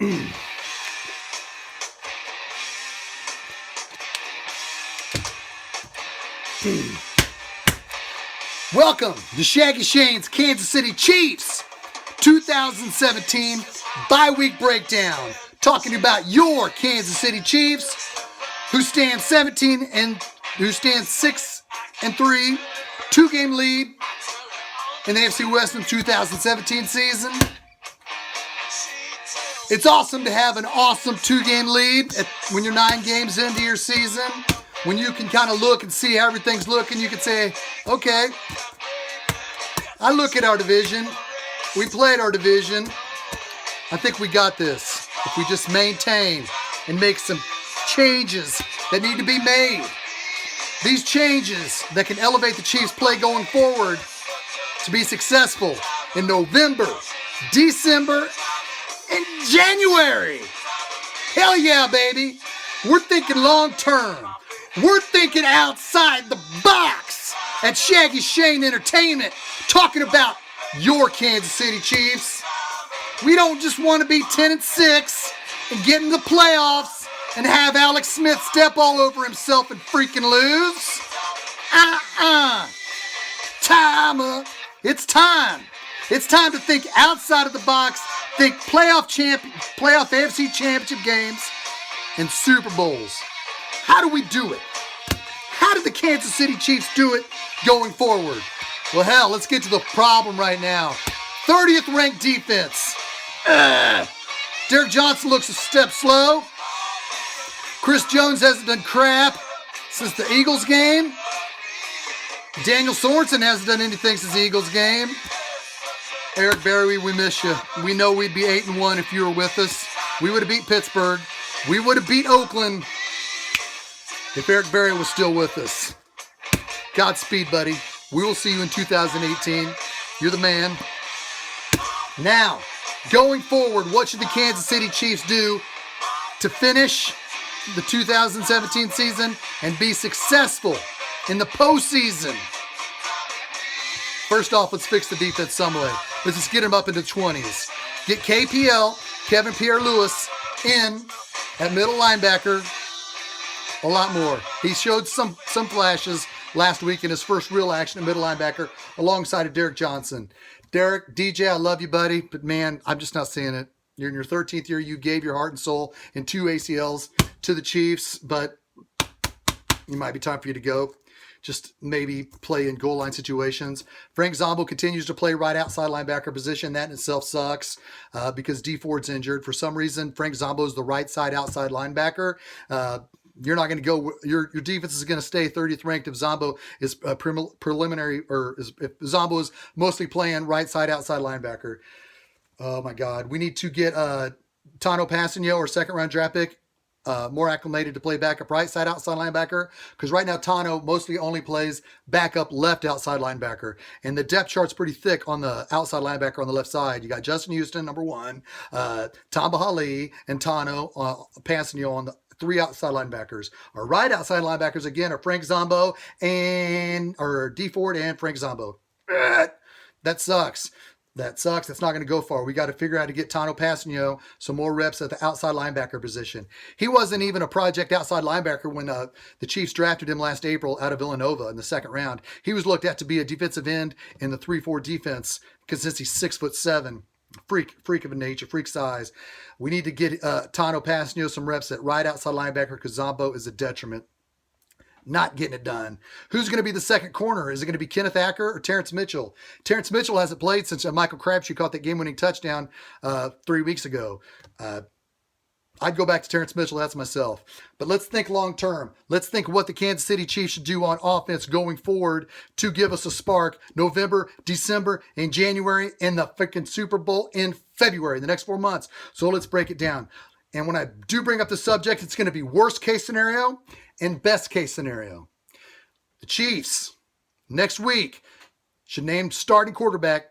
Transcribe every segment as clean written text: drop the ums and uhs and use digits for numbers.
Welcome to Shaggyshane's Kansas City Chiefs 2017 bye-week breakdown. Talking about your Kansas City Chiefs, who stand 6-3, 2-game lead in the AFC West in the 2017 season. It's awesome to have an awesome 2-game lead when you're 9 games into your season. When you can kind of look and see how everything's looking, you can say, okay, I look at our division. We played our division. I think we got this. If we just maintain and make some changes that need to be made. These changes that can elevate the Chiefs' play going forward to be successful in November, December, and January. Hell yeah, baby. We're thinking long term. We're thinking outside the box at Shaggyshane Entertainment, talking about your Kansas City Chiefs. We don't just want to be 10-6 and get in the playoffs and have Alex Smith step all over himself and freaking lose. It's time. It's time to think outside of the box. Think playoff AFC championship games and Super Bowls. How do we do it? How did the Kansas City Chiefs do it going forward? Well, hell, let's get to the problem right now. 30th ranked defense. Derek Johnson looks a step slow. Chris Jones hasn't done crap since the Eagles game. Daniel Sorensen hasn't done anything since the Eagles game. Eric Berry, we miss you. We know we'd be 8-1 if you were with us. We would have beat Pittsburgh. We would have beat Oakland if Eric Berry was still with us. Godspeed, buddy. We will see you in 2018. You're the man. Now, going forward, what should the Kansas City Chiefs do to finish the 2017 season and be successful in the postseason? First off, let's fix the defense some way. Let's just get him up into the 20s. Get KPL, Kevin Pierre-Louis, in at middle linebacker a lot more. He showed some flashes last week in his first real action at middle linebacker alongside of Derek Johnson. Derek, DJ, I love you, buddy, but man, I'm just not seeing it. You're in your 13th year. You gave your heart and soul in 2 ACLs to the Chiefs, but it might be time for you to go. Just maybe play in goal line situations. Frank Zombo continues to play right outside linebacker position. That in itself sucks because D Ford's injured. For some reason, Frank Zombo is the right side outside linebacker. You're not going to go. Your defense is going to stay 30th ranked if Zombo is preliminary, or if Zombo is mostly playing right side outside linebacker. Oh my God, we need to get Tano Passanio, or second round draft pick, more acclimated to play backup right side outside linebacker, because right now Tano mostly only plays backup left outside linebacker, and the depth chart's pretty thick on the outside linebacker on the left side. You got Justin Houston, number 1, Tamba Hali, and Tano Passanio on the 3 outside linebackers. Our right outside linebackers again are Frank Zombo or D Ford and Frank Zombo. That sucks. That's not going to go far. We got to figure out how to get Tano Passanio some more reps at the outside linebacker position. He wasn't even a project outside linebacker when the Chiefs drafted him last April out of Villanova in the 2nd round. He was looked at to be a defensive end in the 3-4 defense because since he's 6'7", freak of a nature, freak size. We need to get Tano Passanio some reps at right outside linebacker because Zombo is a detriment. Not getting it done. Who's going to be the second corner? Is it going to be Kenneth Acker or Terrence Mitchell? Terrence Mitchell hasn't played since Michael Crabtree caught that game-winning touchdown 3 weeks ago. I'd go back to Terrence Mitchell. That's myself. But let's think long-term. Let's think what the Kansas City Chiefs should do on offense going forward to give us a spark November, December, and January, and the freaking Super Bowl in February, the next 4 months. So let's break it down. And when I do bring up the subject, it's going to be worst case scenario and best case scenario. The Chiefs, next week, should name starting quarterback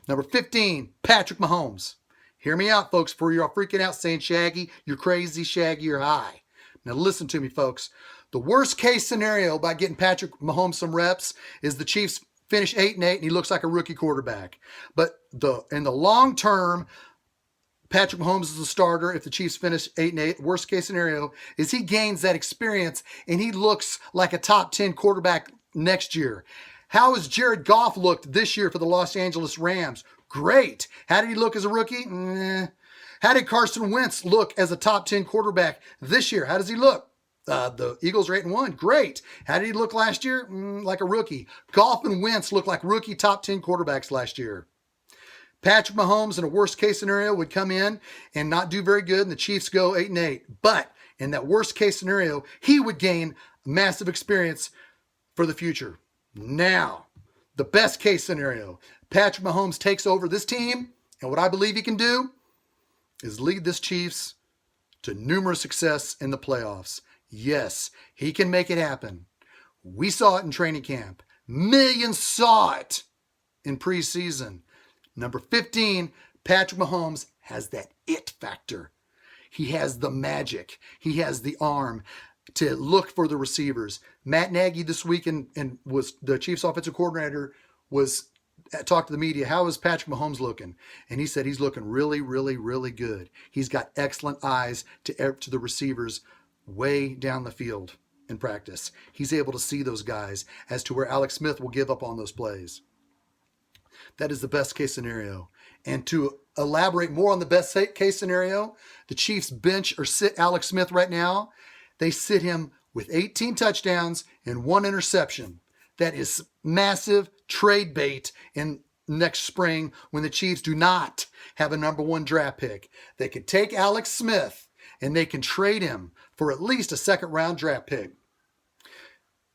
number 15, Patrick Mahomes. Hear me out, folks, before you're all freaking out saying, Shaggy, you're crazy, Shaggy, you're high. Now listen to me, folks. The worst case scenario by getting Patrick Mahomes some reps is the Chiefs finish 8-8 and he looks like a rookie quarterback. But in the long term, Patrick Mahomes is the starter if the Chiefs finish 8-8. Worst case scenario is he gains that experience and he looks like a top 10 quarterback next year. How has Jared Goff looked this year for the Los Angeles Rams? Great. How did he look as a rookie? How did Carson Wentz look as a top 10 quarterback this year? How does he look? The Eagles are 8-1. Great. How did he look last year? Like a rookie. Goff and Wentz look like rookie top 10 quarterbacks last year. Patrick Mahomes in a worst case scenario would come in and not do very good and the Chiefs go 8-8. But in that worst case scenario, he would gain massive experience for the future. Now, the best case scenario, Patrick Mahomes takes over this team, and what I believe he can do is lead this Chiefs to numerous success in the playoffs. Yes, he can make it happen. We saw it in training camp. Millions saw it in preseason. Number 15, Patrick Mahomes has that it factor. He has the magic. He has the arm to look for the receivers. Matt Nagy this week and was the Chiefs offensive coordinator was talked to the media. How is Patrick Mahomes looking? And he said he's looking really, really, really good. He's got excellent eyes to the receivers way down the field in practice. He's able to see those guys as to where Alex Smith will give up on those plays. That is the best case scenario. And to elaborate more on the best case scenario, the Chiefs bench or sit Alex Smith right now. They sit him with 18 touchdowns and 1 interception. That is massive trade bait in next spring when the Chiefs do not have a number 1 draft pick. They could take Alex Smith and they can trade him for at least a second-round draft pick,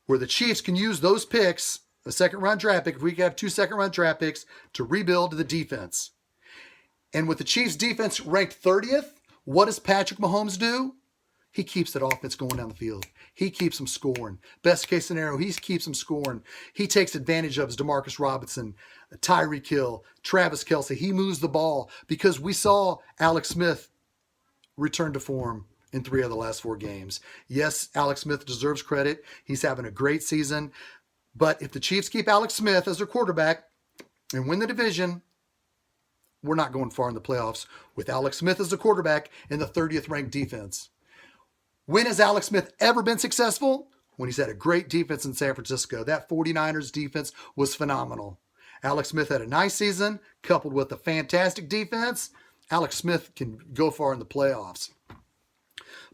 where the Chiefs can use those picks, a second-round draft pick, if we could have 2 second-round draft picks, to rebuild the defense. And with the Chiefs' defense ranked 30th, what does Patrick Mahomes do? He keeps that offense going down the field. He keeps them scoring. Best case scenario, he keeps them scoring. He takes advantage of his Demarcus Robinson, Tyreek Hill, Travis Kelce. He moves the ball because we saw Alex Smith return to form in 3 of the last 4 games. Yes, Alex Smith deserves credit. He's having a great season. But if the Chiefs keep Alex Smith as their quarterback and win the division, we're not going far in the playoffs with Alex Smith as the quarterback and the 30th ranked defense. When has Alex Smith ever been successful? When he's had a great defense in San Francisco. That 49ers defense was phenomenal. Alex Smith had a nice season coupled with a fantastic defense. Alex Smith can go far in the playoffs.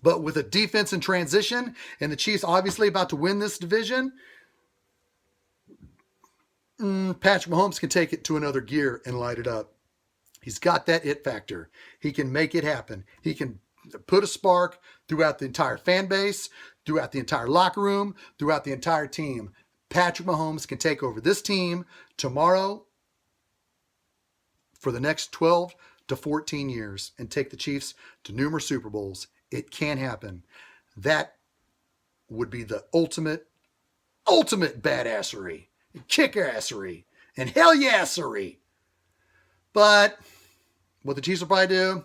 But with a defense in transition and the Chiefs obviously about to win this division, Patrick Mahomes can take it to another gear and light it up. He's got that it factor. He can make it happen. He can put a spark throughout the entire fan base, throughout the entire locker room, throughout the entire team. Patrick Mahomes can take over this team tomorrow for the next 12 to 14 years and take the Chiefs to numerous Super Bowls. It can happen. That would be the ultimate badassery, kick-assery, and hell-yassery. But what the Chiefs will probably do,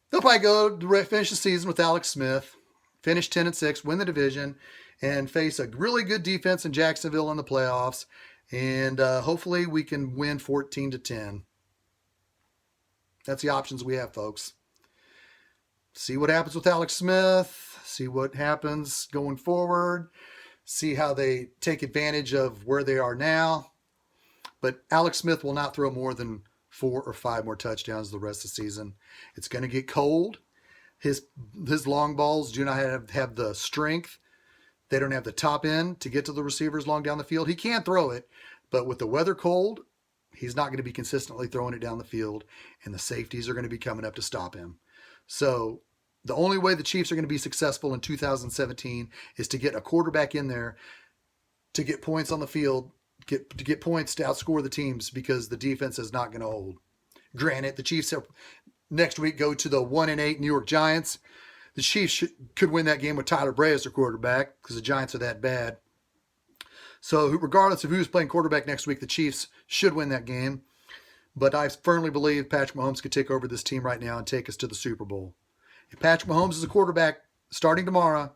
they'll probably go to finish the season with Alex Smith, finish 10-6, win the division, and face a really good defense in Jacksonville in the playoffs. And hopefully we can win 14-10. That's the options we have, folks. See what happens with Alex Smith. See what happens going forward. See how they take advantage of where they are now. But Alex Smith will not throw more than 4 or 5 more touchdowns the rest of the season. It's going to get cold. His long balls do not have the strength. They don't have the top end to get to the receivers long down the field. He can throw it, but with the weather cold, he's not going to be consistently throwing it down the field, and the safeties are going to be coming up to stop him. So the only way the Chiefs are going to be successful in 2017 is to get a quarterback in there to get points on the field, to get points to outscore the teams, because the defense is not going to hold. Granted, the Chiefs next week go to the 1-8 New York Giants. The Chiefs could win that game with Tyler Bray as their quarterback because the Giants are that bad. So regardless of who's playing quarterback next week, the Chiefs should win that game. But I firmly believe Patrick Mahomes could take over this team right now and take us to the Super Bowl. If Patrick Mahomes is a quarterback starting tomorrow,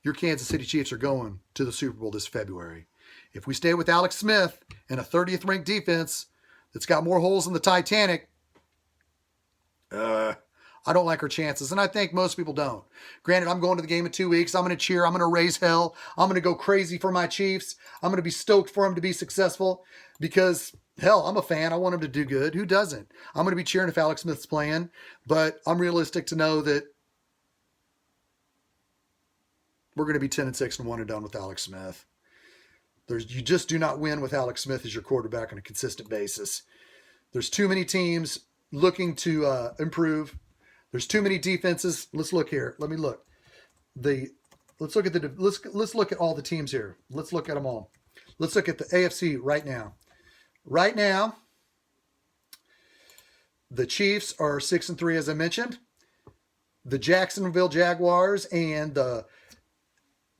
your Kansas City Chiefs are going to the Super Bowl this February. If we stay with Alex Smith and a 30th ranked defense that's got more holes in the Titanic, I don't like our chances, and I think most people don't. Granted, I'm going to the game in 2 weeks. I'm going to cheer. I'm going to raise hell. I'm going to go crazy for my Chiefs. I'm going to be stoked for them to be successful because, hell, I'm a fan. I want them to do good. Who doesn't? I'm going to be cheering if Alex Smith's playing, but I'm realistic to know that we're going to be 10-6 and 1-done with Alex Smith. You just do not win with Alex Smith as your quarterback on a consistent basis. There's too many teams looking to improve. There's too many defenses. Let's look here. Let me look. Let's look at all the teams here. Let's look at them all. Let's look at the AFC right now. Right now, the Chiefs are 6-3, as I mentioned. The Jacksonville Jaguars and the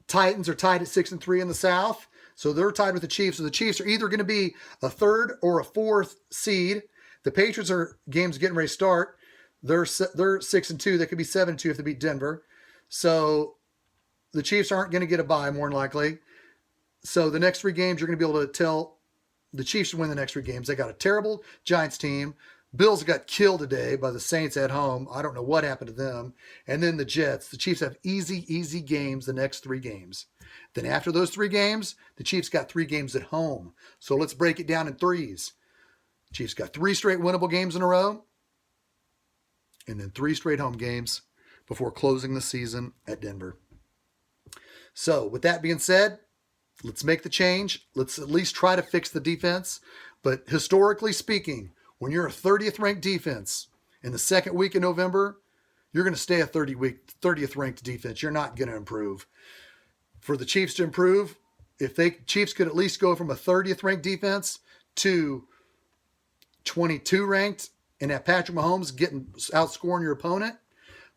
Titans are tied at 6-3 in the South. So they're tied with the Chiefs. So the Chiefs are either going to be a 3rd or a 4th seed. The Patriots are games getting ready to start. They're 6-2. They could be 7-2 if they beat Denver. So the Chiefs aren't going to get a bye, more than likely. So the next 3 games, you're going to be able to tell the Chiefs to win the next 3 games. They got a terrible Giants team. Bills got killed today by the Saints at home. I don't know what happened to them. And then the Jets. The Chiefs have easy games the next 3 games. Then after those 3 games, the Chiefs got 3 games at home. So let's break it down in 3s. Chiefs got 3 straight winnable games in a row. And then 3 straight home games before closing the season at Denver. So with that being said, let's make the change. Let's at least try to fix the defense. But historically speaking, when you're a 30th ranked defense in the 2nd week of November, you're going to stay a 30th ranked defense. You're not going to improve. For the Chiefs to improve, if Chiefs could at least go from a 30th ranked defense to 22 ranked, and have Patrick Mahomes outscoring your opponent,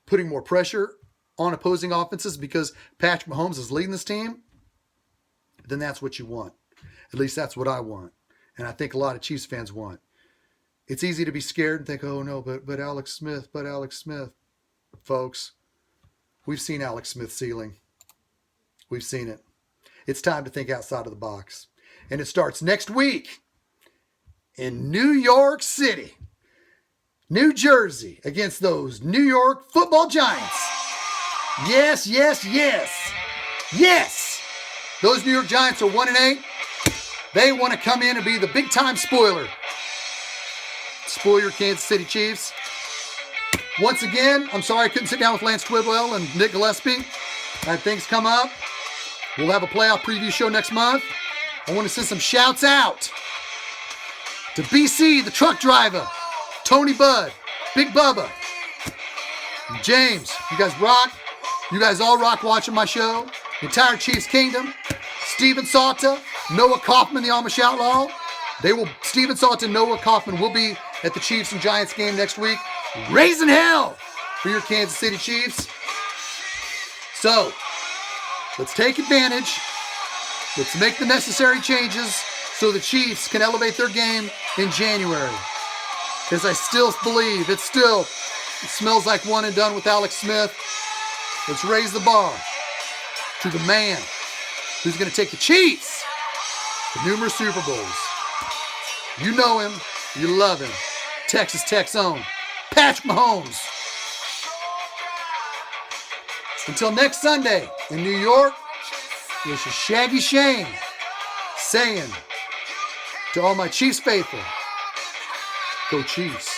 putting more pressure on opposing offenses because Patrick Mahomes is leading this team, then that's what you want. At least that's what I want. And I think a lot of Chiefs fans want. It's easy to be scared and think, oh no, but Alex Smith. Folks, we've seen Alex Smith's ceiling. We've seen it. It's time to think outside of the box. And it starts next week in New York City. New Jersey against those New York Football Giants. Yes. Those New York Giants are 1-8. They want to come in and be the big time spoiler. Spoil your Kansas City Chiefs. Once again, I'm sorry I couldn't sit down with Lance Twidwell and Nick Gillespie. I had things come up. We'll have a playoff preview show next month. I want to send some shouts out to BC, the truck driver, Tony Budd, Big Bubba, James. You guys rock. You guys all rock watching my show. The entire Chiefs Kingdom. Steven Salta, Noah Kaufman, the Amish Outlaw. Steven Salta and Noah Kaufman will be at the Chiefs and Giants game next week. Raising hell for your Kansas City Chiefs. So, let's take advantage. Let's make the necessary changes so the Chiefs can elevate their game in January. Because I still believe it smells like 1-and-done with Alex Smith. Let's raise the bar to the man who's going to take the Chiefs to numerous Super Bowls. You know him. You love him. Texas Tech's own Patrick Mahomes. Until next Sunday in New York, this is Shaggyshane saying to all my Chiefs faithful, go Chiefs.